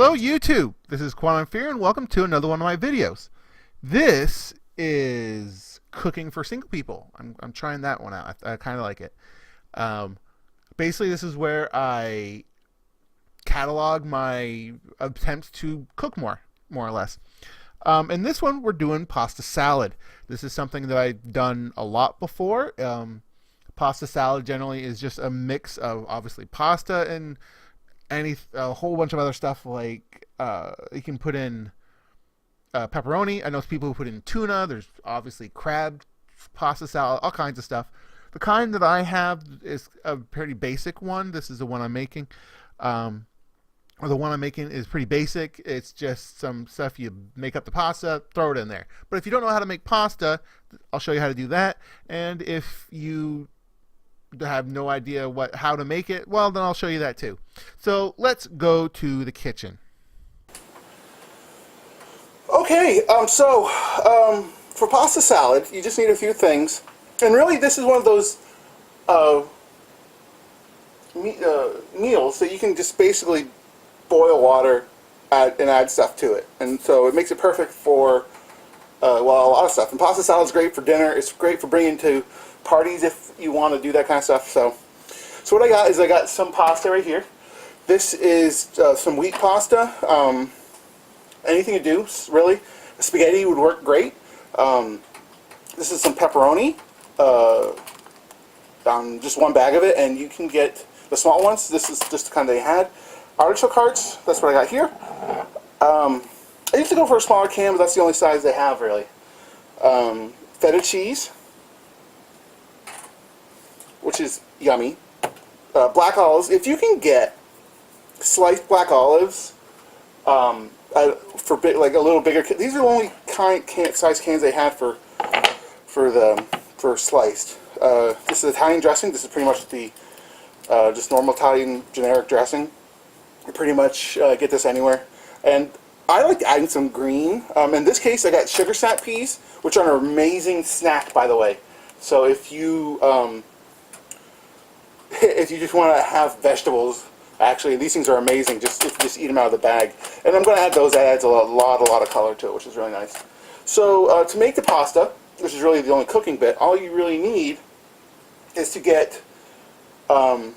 Hello YouTube, this is Quantem and welcome to another one of my videos. This is cooking for single people. I'm trying that one out. I kind of like it. Um, Basically, this is where I catalog my attempts to cook more or less. In this one, we're doing pasta salad. This is something that I've done a lot before. Pasta salad generally is just a mix of obviously pasta and a whole bunch of other stuff like you can put in pepperoni. I know people who put in tuna. There's obviously crab pasta salad, all kinds of stuff. The kind that I have is a pretty basic one. This is the one I'm making. Or the one I'm making is pretty basic. It's just some stuff you make up the pasta, throw it in there. But if you don't know how to make pasta, I'll show you how to do that. And if you have no idea how to make it, well, then I'll show you that too. So let's go to the kitchen. Okay, for pasta salad, you just need a few things. And really, this is one of those meals that you can just basically boil water and add stuff to it. And so it makes it perfect for, a lot of stuff. And pasta salad is great for dinner. It's great for bringing to parties if you want to do that kind of stuff. So what I got is I got some pasta right here. This is some wheat pasta. Anything to do, really. Spaghetti would work great. This is some pepperoni. Just one bag of it, and you can get the small ones. This is just the kind they had. Artichoke hearts, that's what I got here. I used to go for a smaller can, but that's the only size they have, really. Feta cheese, which is yummy. Black olives. If you can get sliced black olives, for like a little bigger, these are the only size cans they had for sliced. This is Italian dressing. This is pretty much the just normal Italian generic dressing. You pretty much get this anywhere. And I like adding some green. In this case, I got sugar snap peas, which are an amazing snack, by the way. So if you if you just want to have vegetables, actually these things are amazing. If you just eat them out of the bag. And I'm going to add those. That adds a lot of color to it, which is really nice. So to make the pasta, which is really the only cooking bit, all you really need is to get 4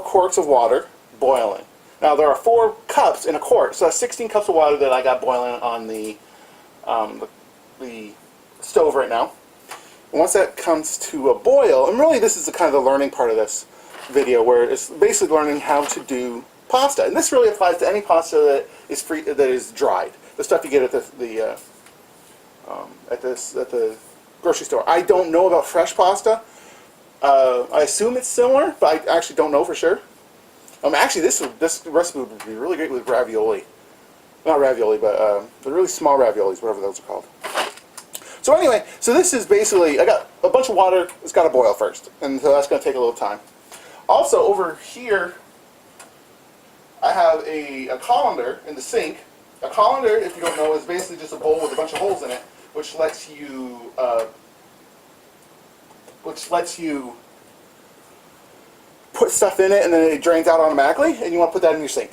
quarts of water boiling. Now there are 4 cups in a quart, so that's 16 cups of water that I got boiling on the stove right now. And once that comes to a boil, and really this is the kind of the learning part of this video, where it's basically learning how to do pasta. And this really applies to any pasta that is dried, the stuff you get at the grocery store. I don't know about fresh pasta. I assume it's similar, but I actually don't know for sure. Actually, this recipe would be really great with ravioli. Not ravioli, but the really small raviolis, whatever those are called. So anyway, this is basically, I got a bunch of water. It's got to boil first, and so that's going to take a little time. Also, over here, I have a colander in the sink. A colander, if you don't know, is basically just a bowl with a bunch of holes in it, which lets you put stuff in it, and then it drains out automatically, and you want to put that in your sink.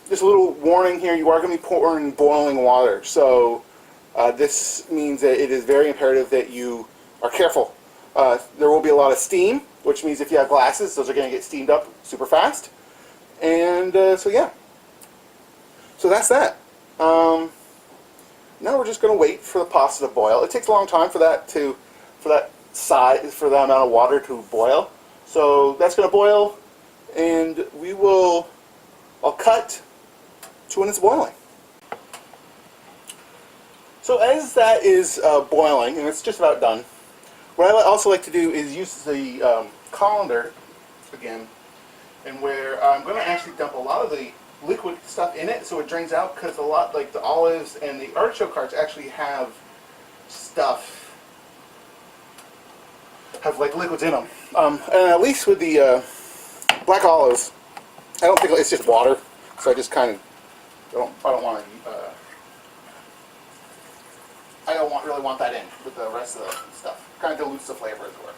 Just a little warning here, you are going to be pouring boiling water, so this means that it is very imperative that you are careful. There will be a lot of steam, which means if you have glasses, those are going to get steamed up super fast. And so yeah. So that's that. Now we're just going to wait for the pasta to boil. It takes a long time for that amount of water to boil. So that's going to boil, and I'll cut to when it's boiling. So as that is boiling, and it's just about done, what I also like to do is use the colander again, and where I'm going to actually dump a lot of the liquid stuff in it so it drains out, because a lot, like the olives and the artichoke hearts, actually have like liquids in them. And at least with the black olives, I don't think it's just water, so I just kind of I don't really want that in with the rest of the stuff. Kind of dilutes the flavor as it were.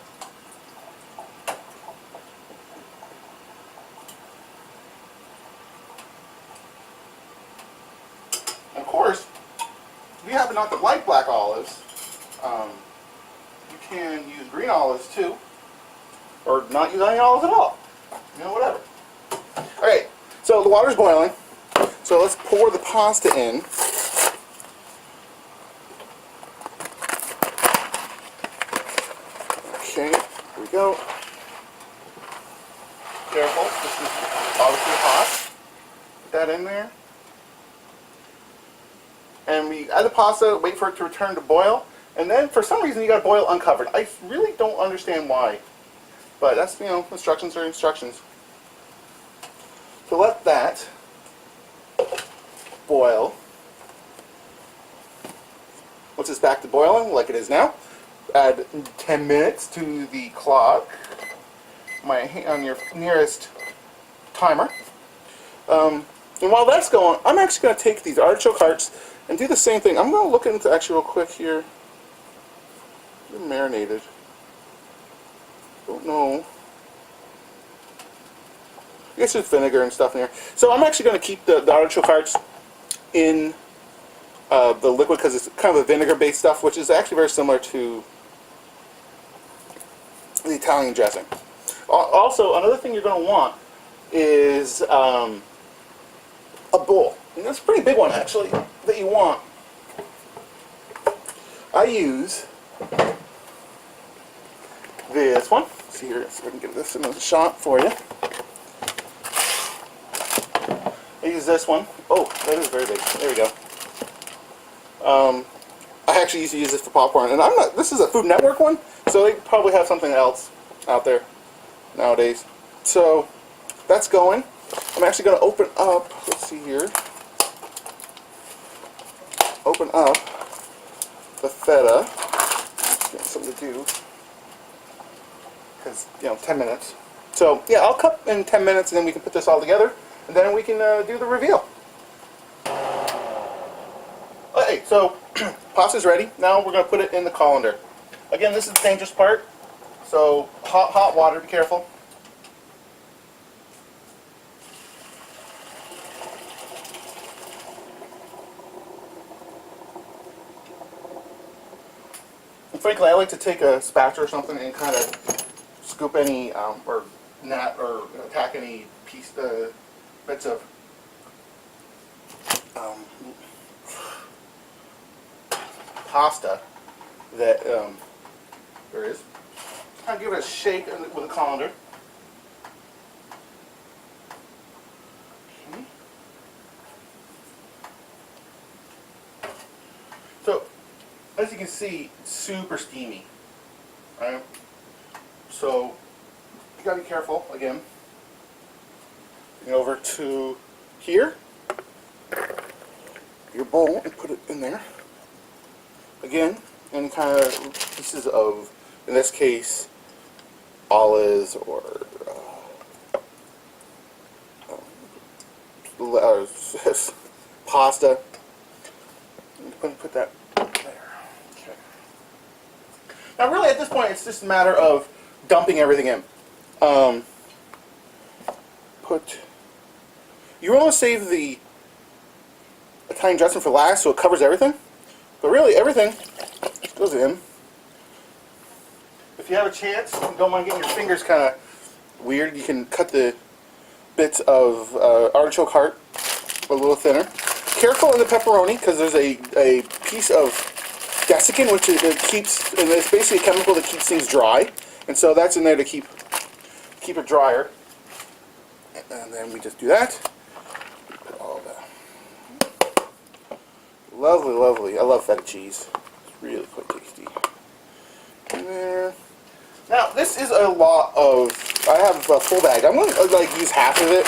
And of course, if you happen not to like black olives, you can use green olives too, or not use any olives at all. You know, whatever. Alright, so the water's boiling. So let's pour the pasta in. Okay, here we go. Careful, this is obviously hot. Put that in there. And we add the pasta, wait for it to return to boil, and then for some reason you gotta boil uncovered. I really don't understand why. But that's, you know, instructions are instructions. So let that boil. Once it's back to boiling, like it is now, add 10 minutes to the clock. On your nearest timer. And while that's going, I'm actually going to take these artichoke hearts and do the same thing. I'm going to look into actually real quick here. They're marinated. Don't know. I guess there's vinegar and stuff in here. So I'm actually going to keep the artichoke hearts in the liquid because it's kind of a vinegar-based stuff, which is actually very similar to the Italian dressing. Also, another thing you're going to want is a bowl. And that's a pretty big one, actually, that you want. I use this one. Let's see here, so I can get this in a shot for you. I use this one. Oh, that is very big. There we go. I actually used to use this for popcorn, and this is a Food Network one, so they probably have something else out there nowadays. So that's going. I'm actually going to open up, let's see here, open up the feta. Get something to do, because, you know, 10 minutes. So yeah, I'll cut in 10 minutes and then we can put this all together and then we can do the reveal. Okay, so pasta's ready. Now we're going to put it in the colander. Again, this is the dangerous part. So hot water, be careful. And frankly, I like to take a spatula or something and kind of scoop any or gnat or attack any bits of pasta that there is. Kind of give it a shake with a colander. Okay. So, as you can see, it's super steamy. Right? So, you gotta be careful again. Bring it over to here, your bowl, and put it in there. Again, any kind of pieces of, in this case, olives or pasta. Put that there. Okay. Now, really, at this point, it's just a matter of dumping everything in. You want to save the Italian dressing for last, so it covers everything. But really, everything goes in. If you have a chance, and don't mind getting your fingers kind of weird, you can cut the bits of artichoke heart a little thinner. Careful in the pepperoni, because there's a piece of desiccant, which keeps, and it's basically a chemical that keeps things dry, and so that's in there to keep it drier. And then we just do that. Put all that. Lovely, lovely. I love feta cheese. It's really quite tasty. In there. Now, this is a lot of, I have a full bag. I'm going to use half of it.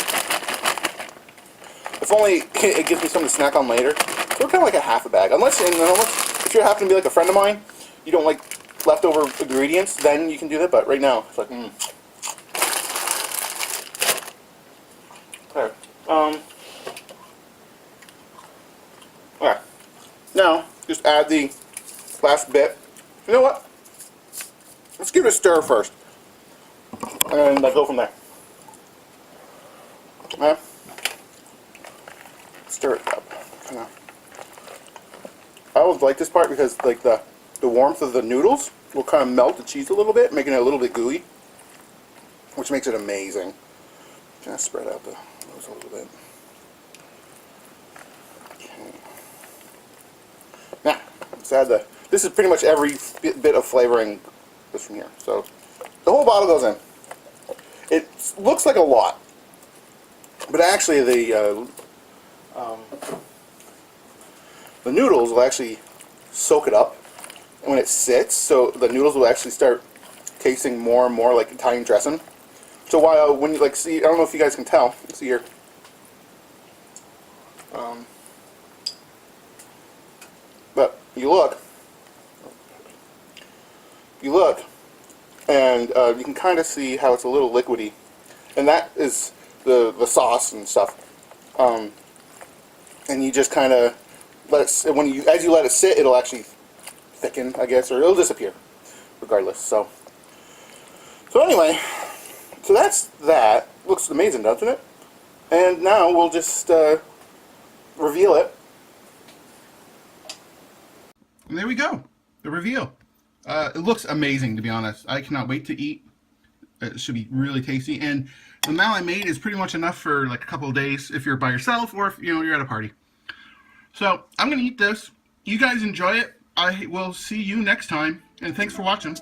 If only it gives me something to snack on later. So kind of like a half a bag. Unless if you happen to be like a friend of mine, you don't like leftover ingredients, then you can do that. But right now, it's like, Okay. Okay. Now, just add the last bit. You know what? Let's give it a stir first. And go from there. Okay. Stir it up. I always like this part because like the warmth of the noodles will kind of melt the cheese a little bit, making it a little bit gooey, which makes it amazing. Kind of spread out those a little bit. Okay. Now, let's add this is pretty much every bit of flavoring is from here. So the whole bottle goes in. It looks like a lot, but actually the noodles will actually soak it up, and when it sits, so the noodles will actually start tasting more and more like Italian dressing. So while when you like see, I don't know if you guys can tell. See here. But you look, and you can kind of see how it's a little liquidy, and that is the sauce and stuff. And you just kind of let it, as you let it sit, it'll actually thicken, I guess, or it'll disappear, regardless. So anyway, so that's that. Looks amazing, doesn't it? And now we'll just reveal it. And there we go, the reveal. It looks amazing, to be honest. I cannot wait to eat. It should be really tasty, and the amount I made is pretty much enough for like a couple of days if you're by yourself or if you're at a party. So I'm gonna eat this. You guys enjoy it. I will see you next time, and thanks for watching.